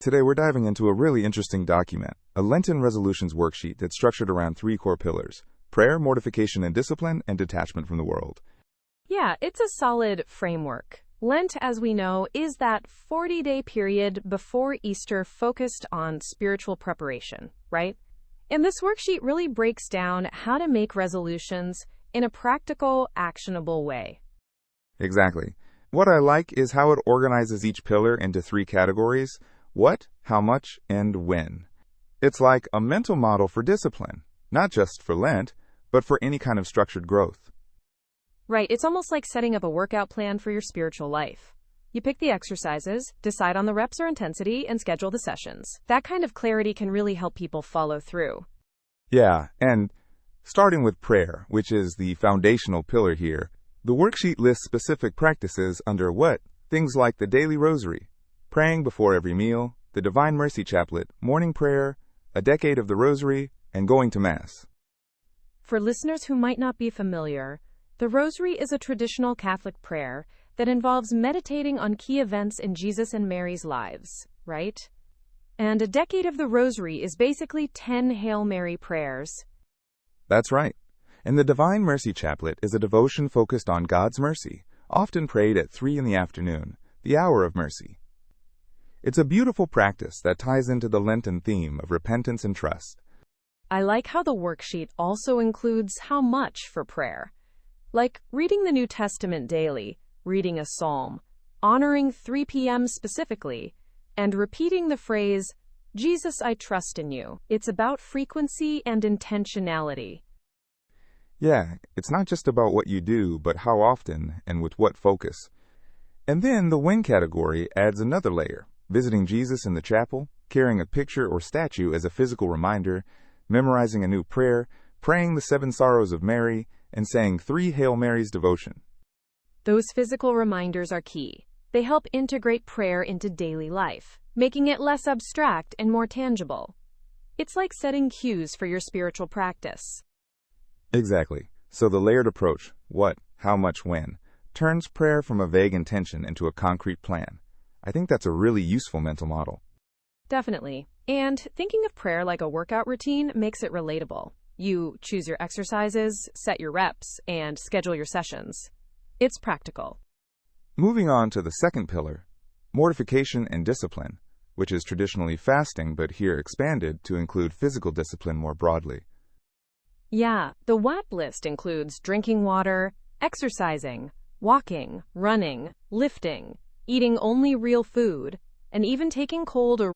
Today we're diving into a really interesting document, a Lenten resolutions worksheet that's structured around three core pillars: prayer, mortification and discipline, and detachment from the world. Yeah, it's a solid framework. Lent, as we know, is that 40-day period before Easter focused on spiritual preparation, right? And this worksheet really breaks down how to make resolutions in a practical, actionable way. Exactly. What I like is how it organizes each pillar into three categories: what, how much, and when. It's like a mental model for discipline, not just for Lent, but for any kind of structured growth. Right, it's almost like setting up a workout plan for your spiritual life. You pick the exercises, decide on the reps or intensity, and schedule the sessions. That kind of clarity can really help people follow through. Yeah, and starting with prayer, which is the foundational pillar here, the worksheet lists specific practices under what? Things like the daily rosary, praying before every meal, the Divine Mercy Chaplet, morning prayer, a decade of the rosary, and going to Mass. For listeners who might not be familiar, the Rosary is a traditional Catholic prayer that involves meditating on key events in Jesus and Mary's lives, right? And a decade of the Rosary is basically 10 Hail Mary prayers. That's right. And the Divine Mercy Chaplet is a devotion focused on God's mercy, often prayed at 3 in the afternoon, the hour of mercy. It's a beautiful practice that ties into the Lenten theme of repentance and trust. I like how the worksheet also includes how much for prayer. Like reading the New Testament daily, reading a psalm, honoring 3 p.m. specifically, and repeating the phrase, "Jesus, I trust in you." It's about frequency and intentionality. Yeah, it's not just about what you do, but how often and with what focus. And then the when category adds another layer: visiting Jesus in the chapel, carrying a picture or statue as a physical reminder, memorizing a new prayer, praying the 7 Sorrows of Mary, and saying 3 Hail Marys devotion. Those physical reminders are key. They help integrate prayer into daily life, making it less abstract and more tangible. It's like setting cues for your spiritual practice. Exactly. So the layered approach, what, how much, when, turns prayer from a vague intention into a concrete plan. I think that's a really useful mental model. Definitely. And thinking of prayer like a workout routine makes it relatable. You choose your exercises, set your reps, and schedule your sessions. It's practical. Moving on to the second pillar, mortification and discipline, which is traditionally fasting but here expanded to include physical discipline more broadly. Yeah, the WAP list includes drinking water, exercising, walking, running, lifting, eating only real food, and even taking cold or